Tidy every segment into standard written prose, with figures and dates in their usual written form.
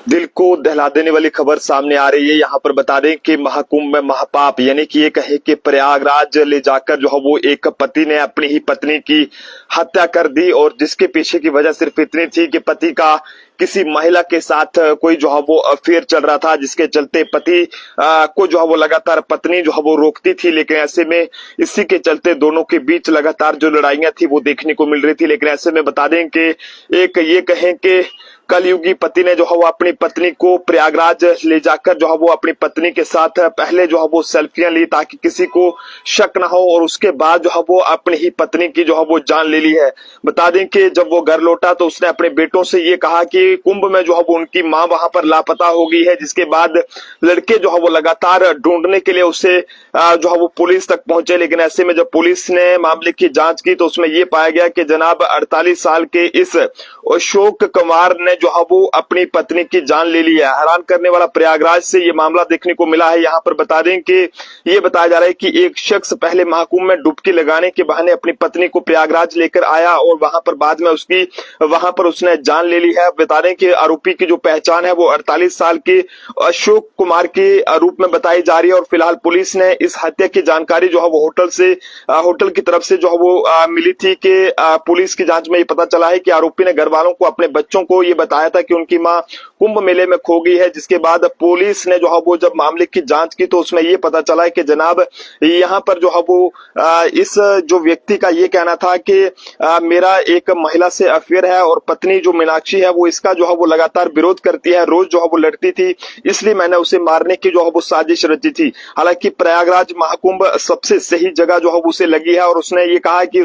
दिल को दहला देने वाली खबर सामने आ रही है। यहाँ पर बता दें कि महाकुंभ में महापाप यानी कि ये कहे कि प्रयागराज ले जाकर जो है वो एक पति ने अपनी ही पत्नी की हत्या कर दी, और जिसके पीछे की वजह सिर्फ इतनी थी कि पति का किसी महिला के साथ कोई जो है वो अफेयर चल रहा था, जिसके चलते पति को जो है वो लगातार पत्नी जो है वो रोकती थी। लेकिन ऐसे में इसी के चलते दोनों के बीच लगातार जो लड़ाइयां थी वो देखने को मिल रही थी। लेकिन ऐसे में बता दें कि एक ये कहें कि कलयुगी पति ने जो है वो अपनी पत्नी को प्रयागराज ले जाकर जो है वो अपनी पत्नी के साथ पहले जो है वो सेल्फियां ली ताकि किसी को शक ना हो, और उसके बाद जो है वो अपनी ही पत्नी की जो है वो जान ले ली है। बता दें कि जब वो घर लौटा तो उसने अपने बेटों से ये कहा कि कुंभ में जो है वो उनकी मां वहां पर लापता हो गई है, जिसके बाद लड़के जो है वो लगातार ढूंढने के लिए उसे जो है वो पुलिस तक पहुंचे। लेकिन ऐसे में जब पुलिस ने मामले की जांच की तो उसमें ये पाया गया कि जनाब 48 साल के इस अशोक कुमार ने जो है वो अपनी पत्नी की जान ले ली है। हैरान करने वाला प्रयागराज से ये मामला देखने को मिला है। यहाँ पर बता दें कि ये बताया जा रहा है कि एक शख्स पहले महाकुंभ में डुबकी लगाने के बहाने अपनी पत्नी को प्रयागराज लेकर आया और वहां पर बाद में उसने जान ले ली है। बता दें कि आरोपी की जो पहचान है वो 48 साल के अशोक कुमार के रूप में बताई जा रही है, और फिलहाल पुलिस ने इस हत्या की जानकारी जो है वो होटल की तरफ से जो है वो मिली थी कि पुलिस की जांच में ये पता चला है कि आरोपी ने घर वालों को, अपने बच्चों को ये बताया था कि उनकी मां कुंभ मेले में खो गई है। जिसके बाद पुलिस ने जो है वो जब मामले की जांच की तो उसमें ये पता चला है कि जनाब यहाँ पर जो है वो इस जो व्यक्ति का ये कहना था कि मेरा एक महिला से अफेयर है, और पत्नी जो मीनाक्षी है वो इसका जो है वो लगातार विरोध करती है, रोज जो है वो लड़ती थी, इसलिए मैंने उसे मारने की जो है वो साजिश रची थी। हालांकि प्रयागराज महाकुंभ सबसे सही जगह जो है वो उसे लगी है, और उसने ये कहा कि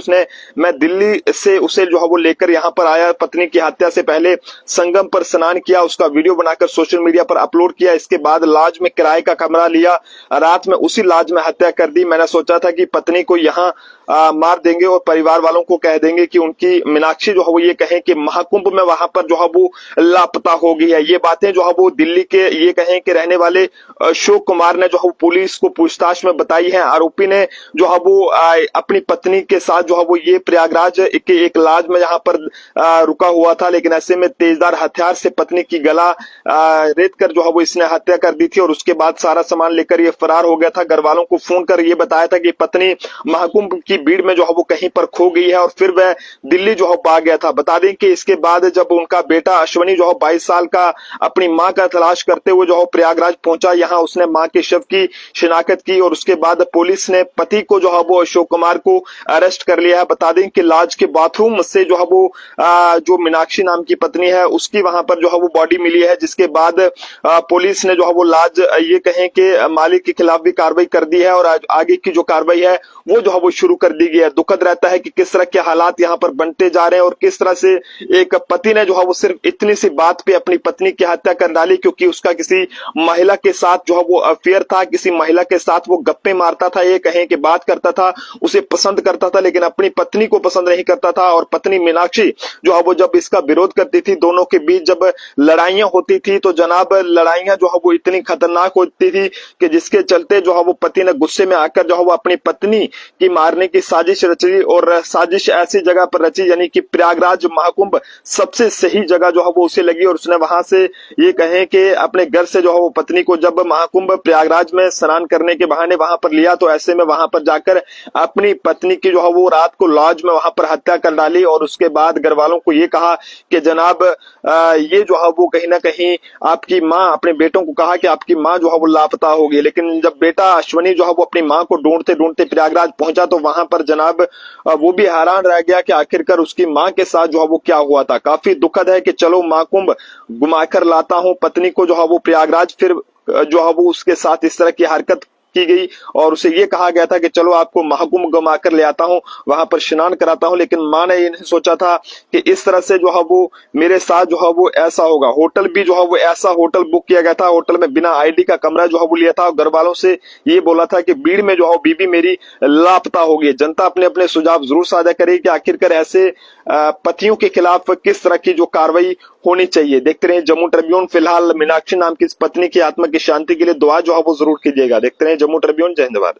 मैं दिल्ली से उसे जो है वो लेकर यहाँ पर आया, पत्नी की हत्या से पहले संगम पर स्नान किया, उसका वीडियो बनाकर सोशल मीडिया पर अपलोड किया। इसके बाद लॉज में किराए का कमरा लिया, रात में उसी लॉज में हत्या कर दी। मैंने सोचा था कि पत्नी को यहाँ मार देंगे और परिवार वालों को कह देंगे कि उनकी मीनाक्षी जो है वो ये कहें कि महाकुंभ में वहां पर जो है वो लापता हो गई है। ये बातें जो है वो दिल्ली के ये कहें कि रहने वाले अशोक कुमार ने जो है पुलिस को पूछताछ में बताई है। आरोपी ने जो है वो अपनी पत्नी के साथ जो है वो ये प्रयागराज के एक लॉज में यहाँ पर रुका हुआ था, लेकिन ऐसे में तेजदार हथियार से पत्नी की गला रेत कर जो है वो इसने हत्या कर दी थी, और उसके बाद सारा सामान लेकर ये फरार हो गया था। घर वालों को फोन कर ये बताया था कि पत्नी महाकुंभ की भीड़ में जो है वो कहीं पर खो गई है, और फिर वह दिल्ली जो है भाग गया था। बता दें कि इसके बाद जब उनका बेटा अश्वनी जो है 22 साल का अपनी मां का तलाश करते हुए जो है प्रयागराज पहुंचा, यहाँ उसने मां के शव की शिनाख्त की, और उसके बाद पुलिस ने पति को जो है वो अशोक कुमार को अरेस्ट कर लिया है। बता दें कि लॉज के बाथरूम से जो है वो जो मीनाक्षी नाम की पत्नी है उसकी वहां पर जो है वो बॉडी मिली है, जिसके बाद पुलिस ने जो है वो लॉज ये कहें कि मालिक के खिलाफ भी कार्रवाई कर दी है, और आगे की जो कार्रवाई है वो जो है वो शुरू कर दी गई है। दुखद रहता है कि किस तरह के हालात यहाँ पर बनते जा रहे हैं, और किस तरह से एक पति ने जो है वो सिर्फ इतनी सी बात पे अपनी पत्नी की हत्या कर डाली, क्योंकि उसका किसी महिला के साथ जो है वो अफेयर था, किसी महिला के साथ वो गप्पे मारता था, ये कहें कि बात करता था, उसे पसंद करता था, लेकिन अपनी पत्नी को पसंद नहीं करता था। और पत्नी मीनाक्षी जो है वो जब इसका विरोध करती थी, दोनों के बीच जब लड़ाइयां होती थी तो जनाब लड़ाइयां जो है वो इतनी खतरनाक होती थी कि जिसके चलते जो है वो पति ने गुस्से में आकर जो है वो अपनी पत्नी की मारने की साजिश रची, और साजिश ऐसी जगह पर रची यानी कि प्रयागराज महाकुंभ सबसे सही जगह जो है वो उसे लगी, और उसने वहां से ये कहें कि अपने घर से जो है वो पत्नी को जब महाकुंभ प्रयागराज में स्नान करने के बहाने वहां पर लिया, तो ऐसे में वहां पर जाकर अपनी पत्नी की जो है वो रात को लॉज में वहां पर हत्या कर डाली, और उसके बाद घर वालों को ये कहा कि जनाब ये जो है वो कहीं ना कहीं आपकी माँ, अपने बेटों को कहा कि आपकी माँ जो है वो लापता हो गई। लेकिन जब बेटा अश्वनी जो है वो अपनी माँ को ढूंढते ढूंढते प्रयागराज पहुंचा तो वहां पर जनाब वो भी हैरान रह गया कि आखिरकार उसकी मां के साथ जो है वो क्या हुआ था। काफी दुखद है कि चलो महाकुंभ घुमाकर लाता हूं पत्नी को जो है वो प्रयागराज, फिर जो है वो उसके साथ इस तरह की हरकत की गई, और उसे ये कहा गया था कि चलो आपको महाकुंभ घुमा कर ले आता हूं, वहां पर स्नान कराता हूं। लेकिन मां ने ये नहीं सोचा था कि इस तरह से जो है वो मेरे साथ जो है वो ऐसा होगा। होटल भी जो है वो ऐसा होटल बुक किया गया था, होटल में बिना आईडी का कमरा जो है वो लिया था, और घर वालों से ये बोला था कि भीड़ में जो है बीबी मेरी लापता हो गई। जनता अपने अपने सुझाव जरूर साझा करेगी कि आखिरकार ऐसे पतियों के खिलाफ किस तरह की जो कार्रवाई होनी चाहिए। देखते रहे जम्मू ट्रिब्यून। फिलहाल मीनाक्षी नाम की इस पत्नी की आत्मा की शांति के लिए दुआ जो है वो जरूर कीजिएगा। देखते रहे जम्मू ट्रिब्यून। जय हिंद भारत।